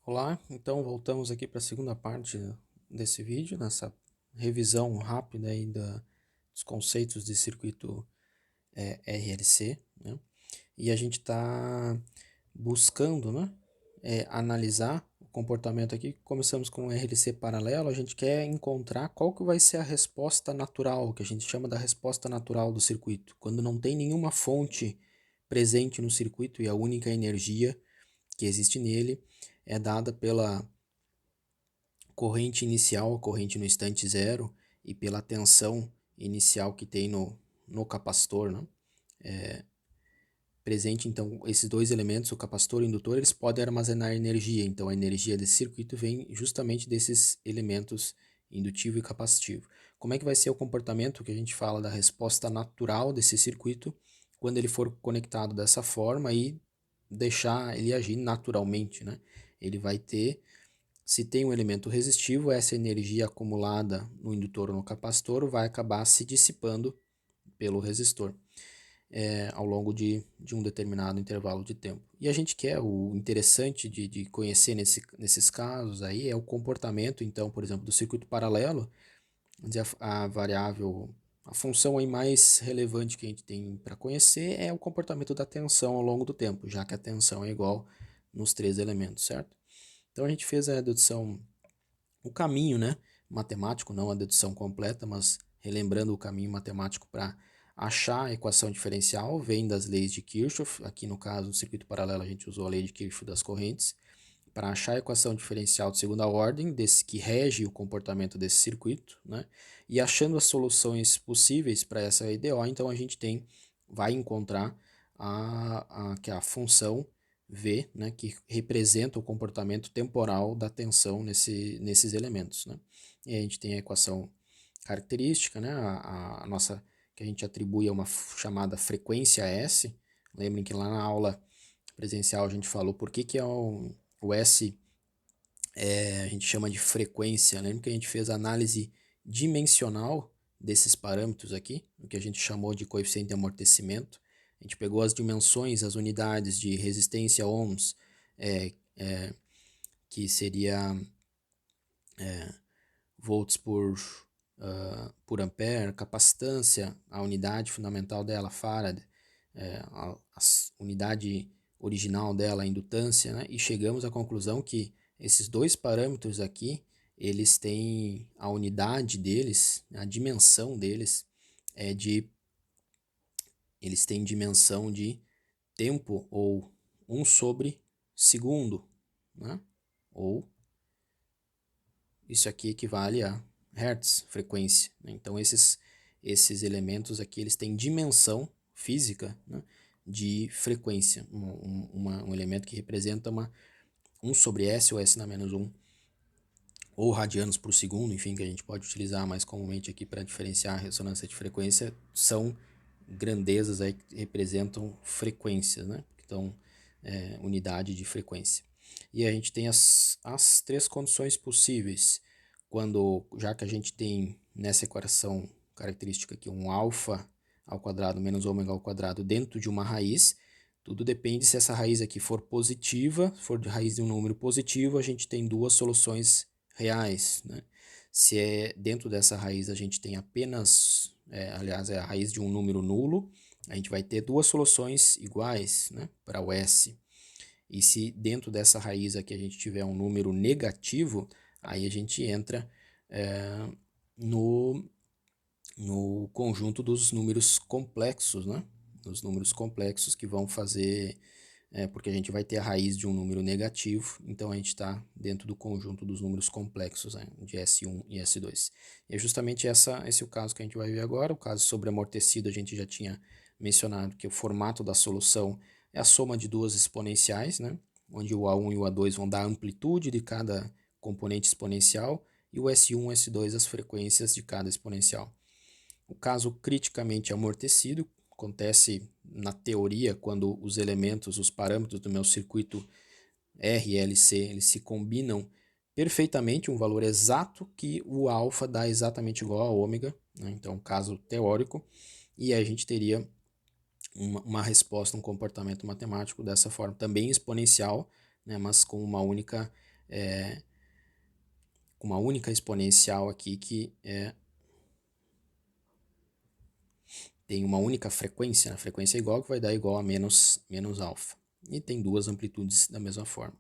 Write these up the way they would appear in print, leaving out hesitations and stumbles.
Olá, então voltamos aqui para a segunda parte desse vídeo, nessa revisão rápida aí dos conceitos de circuito RLC, né? E a gente está buscando, né, analisar o comportamento aqui. Começamos com o RLC paralelo, a gente quer encontrar qual que vai ser a resposta natural, que a gente chama da resposta natural do circuito, quando não tem nenhuma fonte presente no circuito e a única energia que existe nele é dada pela corrente inicial, a corrente no instante zero, e pela tensão inicial que tem no capacitor, né? Presente, então, esses dois elementos, o capacitor e o indutor, eles podem armazenar energia. Então, a energia desse circuito vem justamente desses elementos indutivo e capacitivo. Como é que vai ser o comportamento que a gente fala da resposta natural desse circuito quando ele for conectado dessa forma e deixar ele agir naturalmente, né? Ele vai ter, se tem um elemento resistivo, essa energia acumulada no indutor ou no capacitor vai acabar se dissipando pelo resistor ao longo de um determinado intervalo de tempo. E a gente quer, o interessante de conhecer nesses casos aí é o comportamento, então, por exemplo, do circuito paralelo, onde a variável, a função aí mais relevante que a gente tem para conhecer é o comportamento da tensão ao longo do tempo, já que a tensão é igual nos três elementos, certo? Então a gente fez a dedução, o caminho, né, matemático, não a dedução completa, mas relembrando o caminho matemático para achar a equação diferencial, vem das leis de Kirchhoff. Aqui no caso do circuito paralelo a gente usou a lei de Kirchhoff das correntes. Para achar a equação diferencial de segunda ordem, que rege o comportamento desse circuito, né? E achando as soluções possíveis para essa EDO, então a gente vai encontrar que é a função V, né, que representa o comportamento temporal da tensão nesses elementos, né? E a gente tem a equação característica, né, a nossa, que a gente atribui a uma chamada frequência S. Lembrem que lá na aula presencial a gente falou por que o S a gente chama de frequência. Lembra que a gente fez a análise dimensional desses parâmetros aqui, o que a gente chamou de coeficiente de amortecimento. A gente pegou as dimensões, as unidades de resistência ohms, que seria volts por ampere, capacitância, a unidade fundamental dela, farad, a unidade original dela, a indutância, né? E chegamos à conclusão que esses dois parâmetros aqui, eles têm a unidade deles, a dimensão deles, eles têm dimensão de tempo, ou 1/segundo, né? Ou isso aqui equivale a hertz, frequência, né? Então esses elementos aqui, eles têm dimensão física, né, de frequência, um elemento que representa 1/s ou s na menos 1, ou radianos por segundo, enfim, que a gente pode utilizar mais comumente aqui para diferenciar a ressonância de frequência, são grandezas aí que representam frequências, né? Então, unidade de frequência. E a gente tem as três condições possíveis, já que a gente tem nessa equação característica aqui um alfa ao quadrado menos ômega ao quadrado dentro de uma raiz. Tudo depende se essa raiz aqui for positiva, for de raiz de um número positivo, a gente tem duas soluções reais, né? Se é dentro dessa raiz a gente tem apenas, aliás, é a raiz de um número nulo, a gente vai ter duas soluções iguais, né, para o S. E se dentro dessa raiz aqui a gente tiver um número negativo, aí a gente entra no, no conjunto dos números complexos, né? Os números complexos que vão fazer, porque a gente vai ter a raiz de um número negativo, então a gente está dentro do conjunto dos números complexos, né, de S1 e S2. E é justamente esse o caso que a gente vai ver agora. O caso sobre amortecido, a gente já tinha mencionado que o formato da solução é a soma de duas exponenciais, né, onde o A1 e o A2 vão dar a amplitude de cada componente exponencial e o S1 e S2 as frequências de cada exponencial. O caso criticamente amortecido acontece na teoria quando os elementos, os parâmetros do meu circuito R e LC, eles se combinam perfeitamente, um valor exato que o alfa dá exatamente igual a ômega, né? Então, caso teórico, e aí a gente teria uma resposta, um comportamento matemático dessa forma, também exponencial, né? Mas com uma única com uma única exponencial aqui que tem uma única frequência, a frequência é igual, que vai dar igual a menos alfa. E tem duas amplitudes da mesma forma.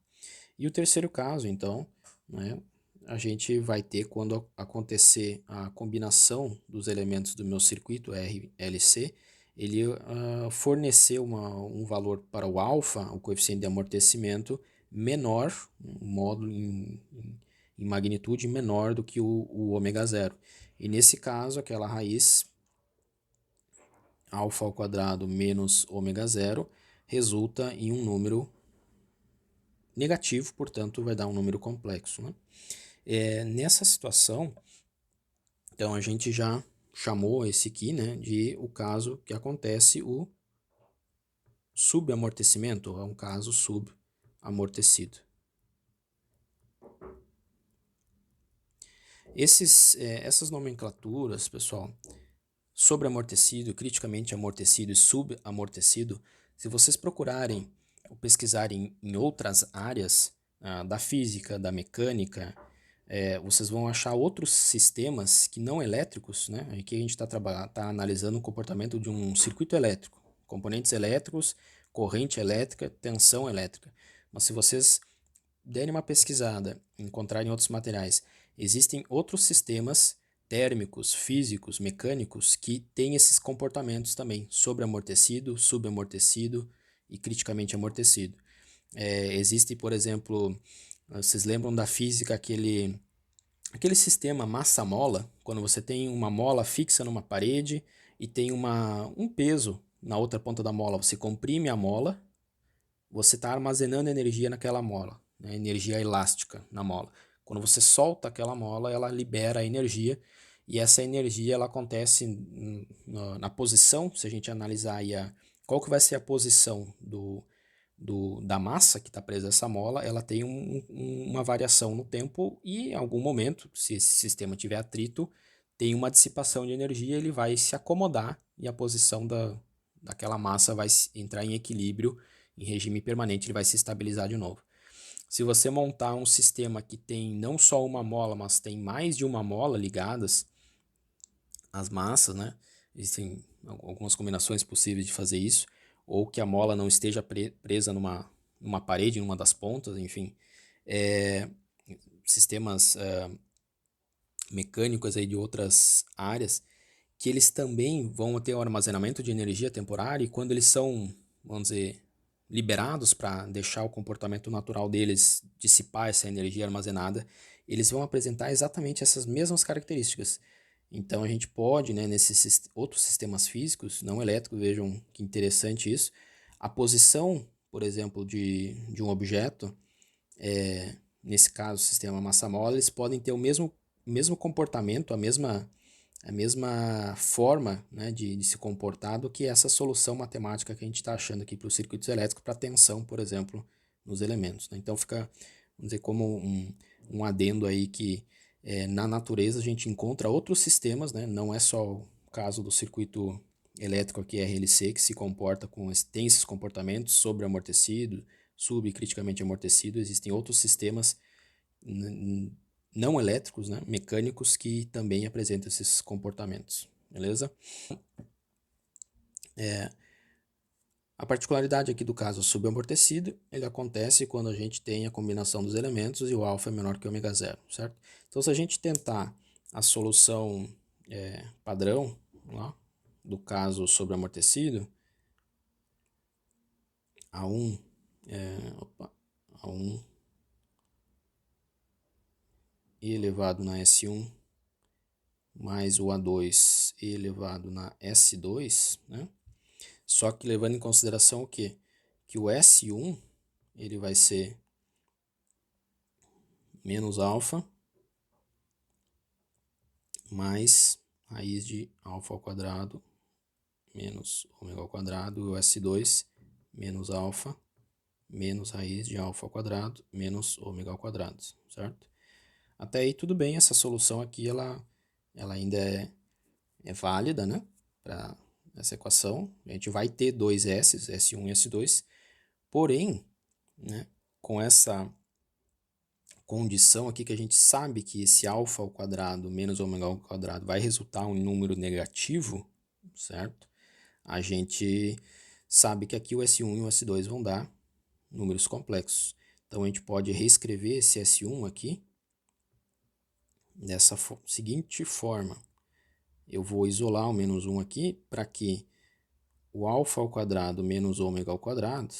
E o terceiro caso, então, né, a gente vai ter quando acontecer a combinação dos elementos do meu circuito RLC, ele forneceu um valor para o alfa, o coeficiente de amortecimento, menor, um módulo em magnitude menor do que o ômega zero. E nesse caso, aquela raiz alfa ao quadrado menos ômega zero resulta em um número negativo, portanto vai dar um número complexo, né? Nessa situação, então a gente já chamou esse aqui, né, de o caso que acontece o subamortecimento, ou é um caso subamortecido. Essas nomenclaturas, pessoal, sobreamortecido, criticamente amortecido e subamortecido, se vocês procurarem ou pesquisarem em outras áreas da física, da mecânica, vocês vão achar outros sistemas que não elétricos, né? Aqui a gente está analisando o comportamento de um circuito elétrico, componentes elétricos, corrente elétrica, tensão elétrica. Mas se vocês derem uma pesquisada, encontrarem outros materiais, existem outros sistemas térmicos, físicos, mecânicos que têm esses comportamentos também, sobreamortecido, subamortecido e criticamente amortecido. Existe, por exemplo, vocês lembram da física, aquele sistema massa-mola, quando você tem uma mola fixa numa parede e tem um peso na outra ponta da mola, você comprime a mola, você está armazenando energia naquela mola, né? Energia elástica na mola. Quando você solta aquela mola, ela libera a energia, e essa energia ela acontece na posição, se a gente analisar aí qual que vai ser a posição da massa que está presa a essa mola, ela tem uma variação no tempo e em algum momento, se esse sistema tiver atrito, tem uma dissipação de energia, ele vai se acomodar e a posição daquela massa vai entrar em equilíbrio, em regime permanente, ele vai se estabilizar de novo. Se você montar um sistema que tem não só uma mola, mas tem mais de uma mola ligadas às massas, né? Existem algumas combinações possíveis de fazer isso, ou que a mola não esteja presa numa parede, numa das pontas, enfim. Sistemas mecânicos aí de outras áreas, que eles também vão ter um armazenamento de energia temporária, e quando eles são, vamos dizer, liberados para deixar o comportamento natural deles dissipar essa energia armazenada, eles vão apresentar exatamente essas mesmas características. Então a gente pode, né, nesses outros sistemas físicos, não elétricos, vejam que interessante isso, a posição, por exemplo, de um objeto, nesse caso o sistema massa-mola, eles podem ter o mesmo comportamento, a mesma forma, né, de se comportar do que essa solução matemática que a gente está achando aqui para os circuitos elétricos, para tensão, por exemplo, nos elementos, né? Então fica, vamos dizer, como um adendo aí que na natureza a gente encontra outros sistemas, né? Não é só o caso do circuito elétrico aqui RLC que se comporta tem esses comportamentos sobreamortecido, subcriticamente amortecido, existem outros sistemas não elétricos, né, mecânicos, que também apresentam esses comportamentos, beleza? A particularidade aqui do caso subamortecido, ele acontece quando a gente tem a combinação dos elementos e o alfa é menor que ômega zero, certo? Então, se a gente tentar a solução padrão lá, do caso sobreamortecido, A1, A1 e elevado na S1 mais o A2 e elevado na S2, né? Só que levando em consideração o quê? Que o S1 ele vai ser menos alfa mais raiz de alfa ao quadrado menos ômega ao quadrado, e o S2 menos alfa menos raiz de alfa ao quadrado menos ômega ao quadrado, certo? Até aí tudo bem, essa solução aqui ela ainda é válida, né? Para essa equação, a gente vai ter dois S's, S1 e S2, porém, né, com condição aqui que a gente sabe que esse alfa ao quadrado menos ômega ao quadrado vai resultar um número negativo, certo? A gente sabe que aqui o S1 e o S2 vão dar números complexos. Então, a gente pode reescrever esse S1 aqui dessa seguinte forma. Eu vou isolar o menos 1 aqui para que o alfa ao quadrado menos ômega ao quadrado,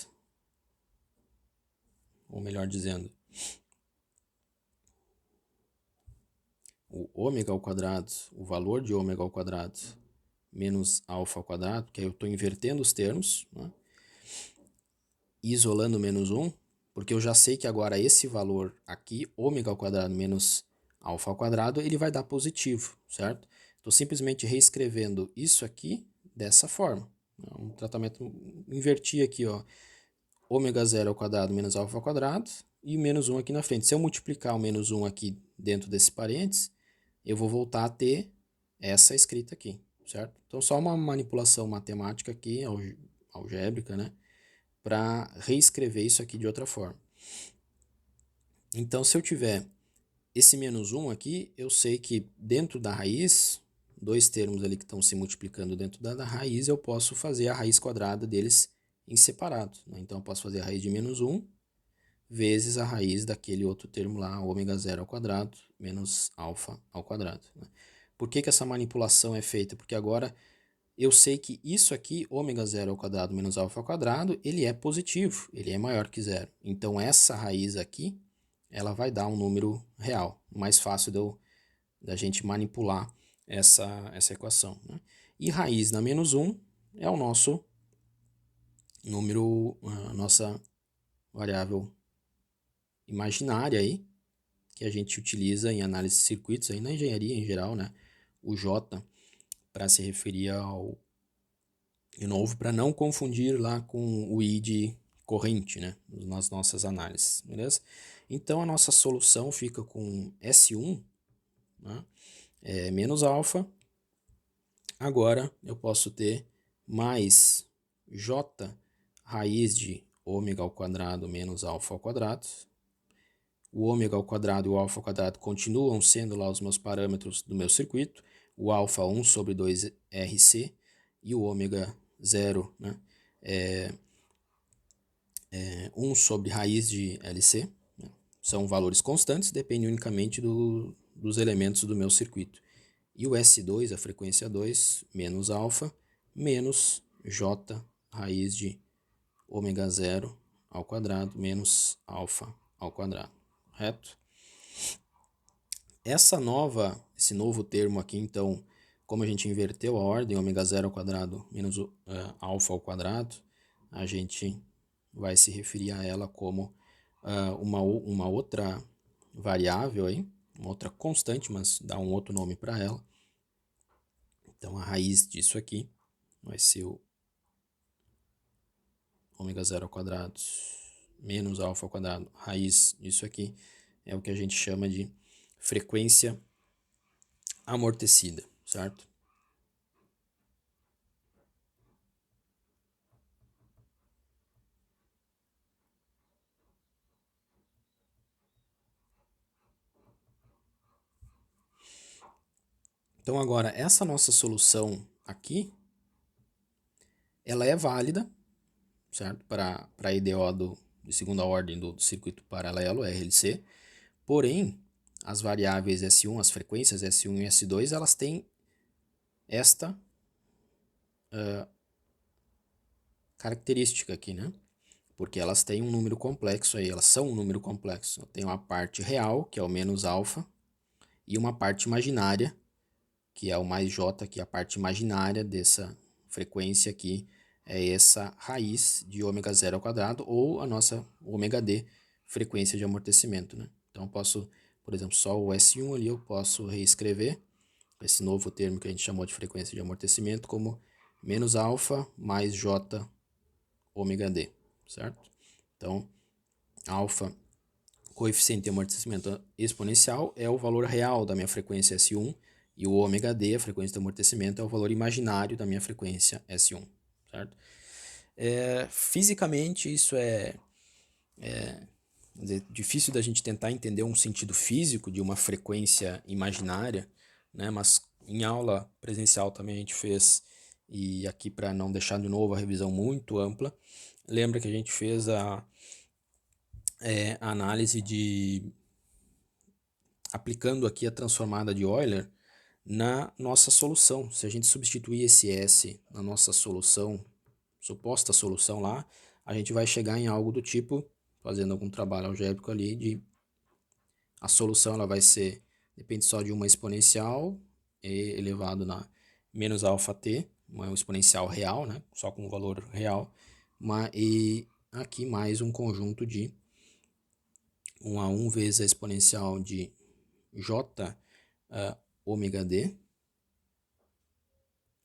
ou melhor dizendo, o ômega ao quadrado, o valor de ômega ao quadrado menos alfa ao quadrado, que aí eu estou invertendo os termos, né? Isolando menos 1, porque eu já sei que agora esse valor aqui, ômega ao quadrado menos alfa ao quadrado, ele vai dar positivo, certo? Estou simplesmente reescrevendo isso aqui dessa forma. Um tratamento, inverti aqui, ó, ômega zero ao quadrado menos alfa ao quadrado e menos 1 aqui na frente. Se eu multiplicar o menos 1 aqui dentro desse parênteses, eu vou voltar a ter essa escrita aqui, certo? Então, só uma manipulação matemática aqui, algébrica, né? Para reescrever isso aqui de outra forma. Então, se eu tiver esse menos 1 aqui, eu sei que dentro da raiz, dois termos ali que estão se multiplicando dentro da raiz, eu posso fazer a raiz quadrada deles em separado, né? Então, eu posso fazer a raiz de menos 1 vezes a raiz daquele outro termo lá, ômega zero ao quadrado menos alfa ao quadrado, né? Por que essa manipulação é feita? Porque agora eu sei que isso aqui, ômega zero ao quadrado menos alfa ao quadrado, ele é positivo, ele é maior que zero. Então, essa raiz aqui, ela vai dar um número real. Mais fácil da gente manipular essa equação, né? E raiz na menos 1 é o nosso número, a nossa variável imaginária aí, que a gente utiliza em análise de circuitos, aí na engenharia em geral, né? O J, para se referir ao... De novo, para não confundir lá com o I de corrente, né? Nas nossas análises, beleza? Então, a nossa solução fica com S1, né? Menos alfa. Agora, eu posso ter mais J raiz de ômega ao quadrado menos alfa ao quadrado. O ômega ao quadrado e o alfa ao quadrado continuam sendo lá os meus parâmetros do meu circuito. O alfa 1 sobre 2RC e o ômega 0, né? 1 sobre raiz de LC. Né? São valores constantes, dependem unicamente dos elementos do meu circuito. E o S2, a frequência 2, menos alfa, menos J raiz de ômega 0 ao quadrado menos alfa ao quadrado, correto? Esse novo termo aqui, então, como a gente inverteu a ordem, ômega 0 ao quadrado menos alfa ao quadrado, a gente vai se referir a ela como uma outra variável aí, uma outra constante, mas dá um outro nome para ela. Então, a raiz disso aqui vai ser o ômega 0 ao quadrado menos alfa ao quadrado. Raiz disso aqui é o que a gente chama de frequência amortecida, certo? Então, agora, essa nossa solução aqui, ela é válida, certo? Para a EDO de segunda ordem do circuito paralelo, RLC. Porém, as variáveis S1, as frequências S1 e S2, elas têm esta característica aqui, né? Porque elas têm um número complexo aí, elas são um número complexo. Eu tenho uma parte real, que é o menos alfa, e uma parte imaginária, que é o mais J, que é a parte imaginária dessa frequência aqui, é essa raiz de ômega 0 ao quadrado, ou a nossa ômega D, frequência de amortecimento, né? Então, eu posso, por exemplo, só o S1 ali, eu posso reescrever esse novo termo que a gente chamou de frequência de amortecimento como menos alfa mais J ômega D, certo? Então, alfa, coeficiente de amortecimento exponencial, é o valor real da minha frequência S1, e o ômega D, a frequência de amortecimento, é o valor imaginário da minha frequência S1, certo? Fisicamente, isso é difícil da gente tentar entender um sentido físico de uma frequência imaginária, né? Mas em aula presencial também a gente fez, e aqui para não deixar de novo a revisão muito ampla, lembra que a gente fez a análise de aplicando aqui a transformada de Euler na nossa solução. Se a gente substituir esse S na nossa solução, suposta solução lá, a gente vai chegar em algo do tipo, fazendo algum trabalho algébrico ali, de a solução ela vai ser, depende só de uma exponencial, e elevado na menos alfa t, uma exponencial real, né, só com o valor real, e aqui mais um conjunto de 1 a 1 vezes a exponencial de j ômega d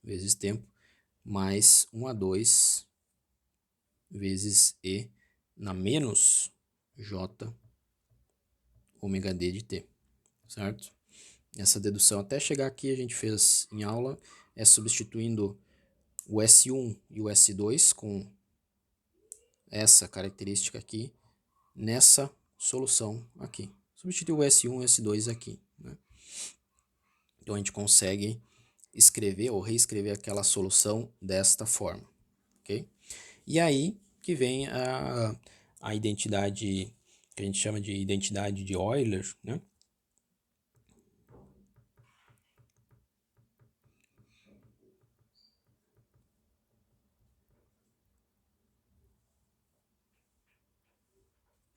vezes tempo, mais 1 a 2 vezes e na menos j ômega d de t, certo? Essa dedução até chegar aqui a gente fez em aula, substituindo o S1 e o S2 com essa característica aqui, nessa solução aqui. Substituir o S1 e o S2 aqui, né? Então a gente consegue escrever ou reescrever aquela solução desta forma, ok? E aí que vem a identidade, que a gente chama de identidade de Euler, né?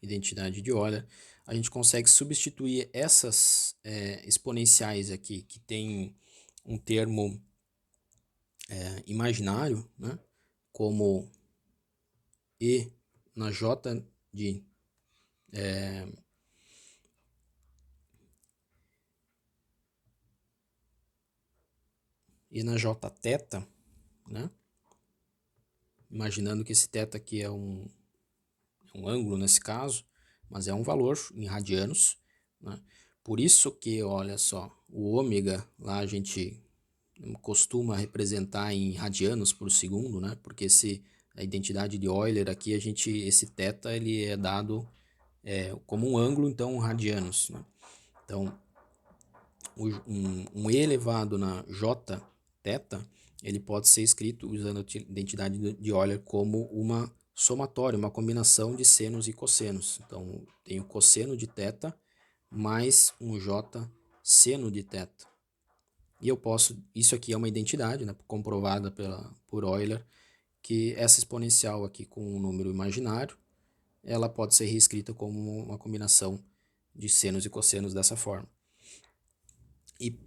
Identidade de Euler. A gente consegue substituir essas exponenciais aqui, que tem um termo imaginário, né? Como e na j de e na j θ, né? Imaginando que esse θ aqui é um ângulo nesse caso, mas é um valor em radianos, né? Por isso que, olha só, o ômega lá a gente costuma representar em radianos por segundo, né? Porque a identidade de Euler aqui, esse θ ele é dado como um ângulo, então radianos, né? Então, um E elevado na j θ, ele pode ser escrito usando a identidade de Euler como uma somatória, uma combinação de senos e cossenos. Então, tem o cosseno de θ mais um j seno de θ. E eu posso, isso aqui é uma identidade, né, comprovada por Euler, que essa exponencial aqui com um número imaginário, ela pode ser reescrita como uma combinação de senos e cossenos dessa forma. E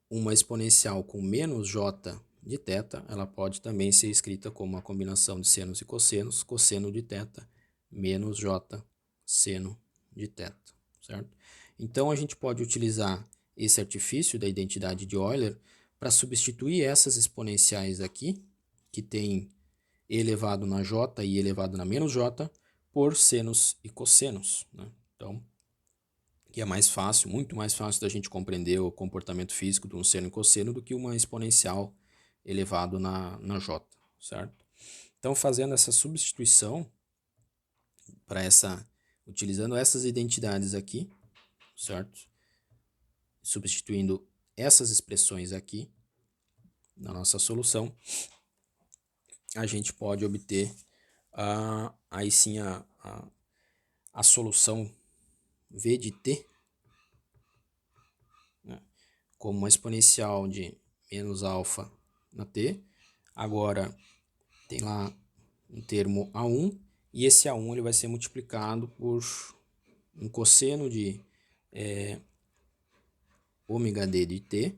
uma exponencial com menos j de θ, ela pode também ser escrita como uma combinação de senos e cossenos, cosseno de θ menos j seno de θ, certo? Então a gente pode utilizar esse artifício da identidade de Euler para substituir essas exponenciais aqui, que tem e elevado na j e elevado na menos j, por senos e cossenos, né? Então, que é mais fácil, muito mais fácil da gente compreender o comportamento físico de um seno e cosseno do que uma exponencial elevado na j, certo? Então, fazendo essa substituição utilizando essas identidades aqui, certo? Substituindo essas expressões aqui na nossa solução, a gente pode obter aí sim a solução V de t, né, como uma exponencial de menos alfa na t. Agora tem lá um termo A1, e esse A1 ele vai ser multiplicado por um cosseno de ômega d de t,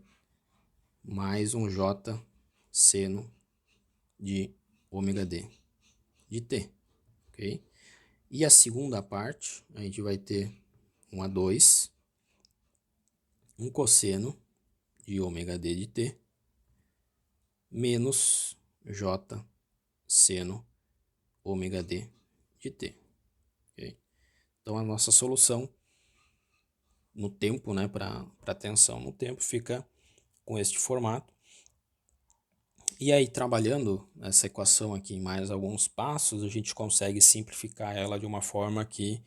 mais um j seno de ômega d de t, ok? E a segunda parte, a gente vai ter um A2, um cosseno de ômega d de t, menos j seno ômega d de t, ok? Então a nossa solução no tempo, né, para tensão no tempo, fica com este formato. E aí, trabalhando essa equação aqui em mais alguns passos, a gente consegue simplificar ela de uma forma que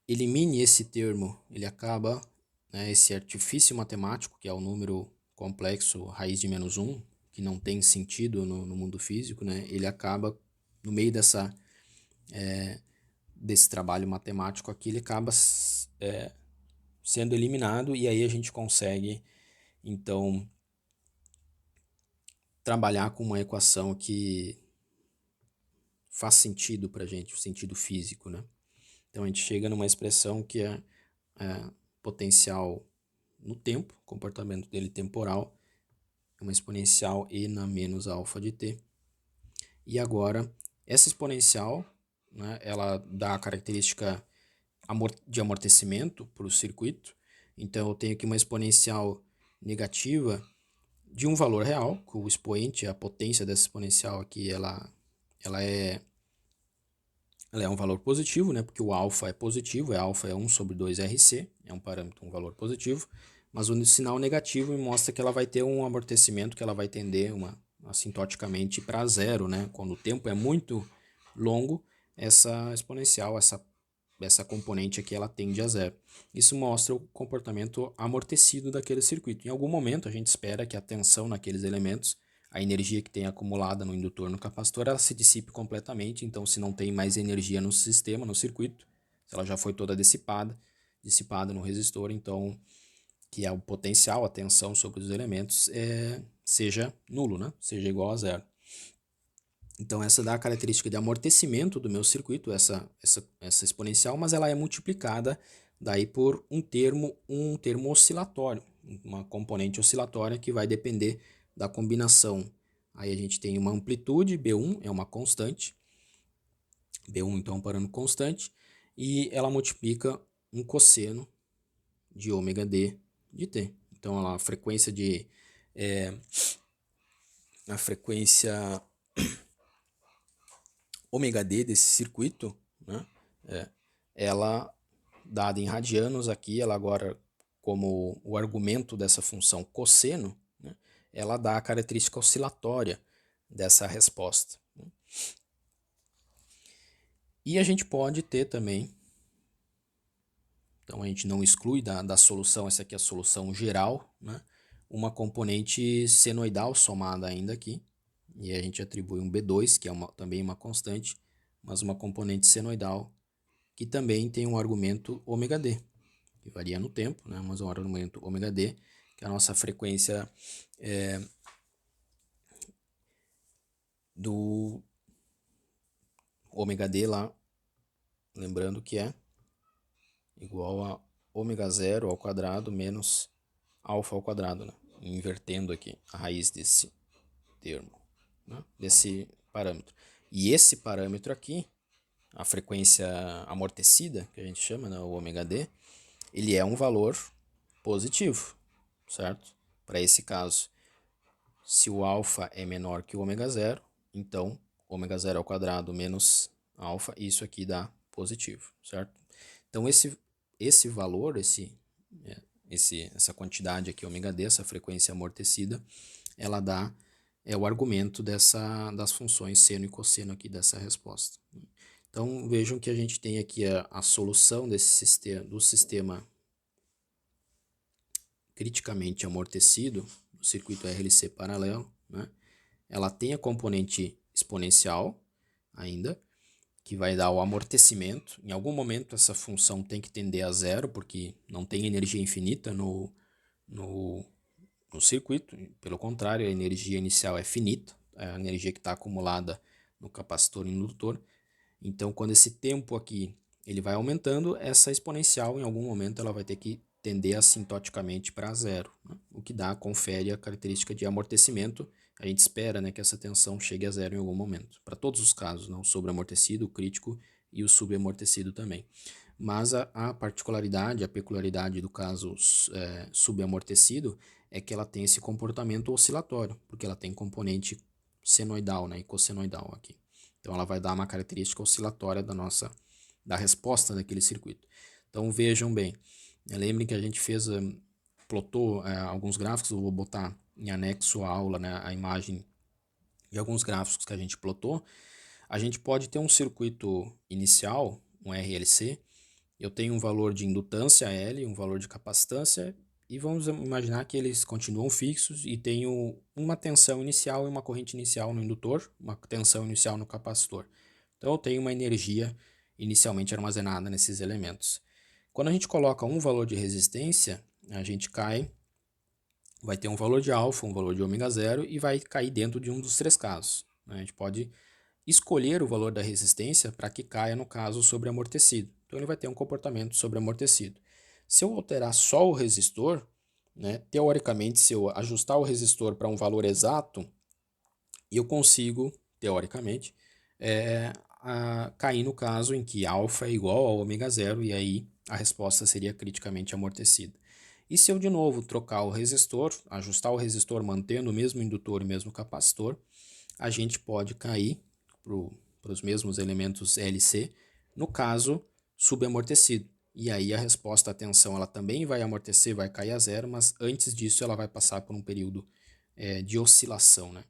elimine esse termo, ele acaba, né, esse artifício matemático, que é o número complexo raiz de menos um, que não tem sentido no mundo físico, né, ele acaba, no meio desse trabalho matemático aqui, ele acaba sendo eliminado, e aí a gente consegue, então, trabalhar com uma equação que faz sentido para a gente, o sentido físico, né? Então a gente chega numa expressão que é potencial no tempo, comportamento dele temporal, é uma exponencial e na menos alfa de t. E agora, essa exponencial, né, ela dá a característica de amortecimento para o circuito. Então eu tenho aqui uma exponencial negativa de um valor real, que o expoente, a potência dessa exponencial aqui, ela é um valor positivo, né? Porque o alfa é positivo, alfa é 1 sobre 2RC, é um parâmetro, um valor positivo, mas o sinal negativo me mostra que ela vai ter um amortecimento, que ela vai tender assintoticamente para zero, né? Quando o tempo é muito longo, essa exponencial, essa componente aqui, ela tende a zero. Isso mostra o comportamento amortecido daquele circuito. Em algum momento, a gente espera que a tensão naqueles elementos, a energia que tem acumulada no indutor, no capacitor, ela se dissipe completamente. Então, se não tem mais energia no sistema, no circuito, se ela já foi toda dissipada no resistor, então, que é o potencial, a tensão sobre os elementos, seja nulo, né? Seja igual a zero. Então essa dá a característica de amortecimento do meu circuito, essa exponencial, mas ela é multiplicada daí por um termo oscilatório, uma componente oscilatória que vai depender da combinação. Aí a gente tem uma amplitude, B1 é uma constante, B1 então é um parâmetro constante, e ela multiplica um cosseno de ômega d de t. Então a frequência ômega d desse circuito, né, ela, dada em radianos aqui, ela agora, como o argumento dessa função cosseno, né, ela dá a característica oscilatória dessa resposta. E a gente pode ter também, então a gente não exclui da solução, essa aqui é a solução geral, né, uma componente senoidal somada ainda aqui, e a gente atribui um B2, que é também uma constante, mas uma componente senoidal que também tem um argumento ômega d, que varia no tempo, né? Mas um argumento ômega d, que é a nossa frequência do ômega d lá, lembrando que é igual a ômega zero ao quadrado menos alfa ao quadrado, né? Invertendo aqui a raiz desse termo, né? Desse parâmetro. E esse parâmetro aqui, a frequência amortecida, que a gente chama, né, o ômega d, ele é um valor positivo, certo? Para esse caso, se o alfa é menor que o ômega zero, então ômega zero ao quadrado menos alfa, isso aqui dá positivo, certo? Então esse valor, essa quantidade aqui, ômega d, essa frequência amortecida, ela é o argumento das funções seno e cosseno aqui dessa resposta. Então vejam que a gente tem aqui a solução do sistema criticamente amortecido, do circuito RLC paralelo, né? Ela tem a componente exponencial ainda, que vai dar o amortecimento. Em algum momento essa função tem que tender a zero, porque não tem energia infinita no circuito. Pelo contrário, a energia inicial é finita, é a energia que está acumulada no capacitor indutor. Então, quando esse tempo aqui ele vai aumentando, essa exponencial em algum momento ela vai ter que tender assintoticamente para zero, né? O que confere a característica de amortecimento. A gente espera, né, que essa tensão chegue a zero em algum momento, para todos os casos, não? O sobreamortecido, o crítico e o subamortecido também. Mas a particularidade, a peculiaridade do caso subamortecido é que ela tem esse comportamento oscilatório, porque ela tem componente senoidal, né, e cossenoidal aqui. Então ela vai dar uma característica oscilatória da resposta daquele circuito. Então vejam bem, lembrem que a gente plotou alguns gráficos, eu vou botar em anexo à aula, né, a imagem de alguns gráficos que a gente plotou, a gente pode ter um circuito inicial, um RLC. Eu tenho um valor de indutância L, um valor de capacitância, e vamos imaginar que eles continuam fixos e tenho uma tensão inicial e uma corrente inicial no indutor, uma tensão inicial no capacitor. Então eu tenho uma energia inicialmente armazenada nesses elementos. Quando a gente coloca um valor de resistência, a gente vai ter um valor de alfa, um valor de ômega zero e vai cair dentro de um dos três casos. A gente pode escolher o valor da resistência para que caia no caso sobre amortecido. Então ele vai ter um comportamento sobre amortecido. Se eu alterar só o resistor, né, teoricamente, se eu ajustar o resistor para um valor exato, eu consigo, teoricamente, cair no caso em que alfa é igual a ômega zero e aí a resposta seria criticamente amortecida. E se eu de novo trocar o resistor, ajustar o resistor mantendo o mesmo indutor e o mesmo capacitor, a gente pode cair para os mesmos elementos LC, no caso subamortecido. E aí a resposta à tensão ela também vai amortecer, vai cair a zero, mas antes disso ela vai passar por um período de oscilação, né?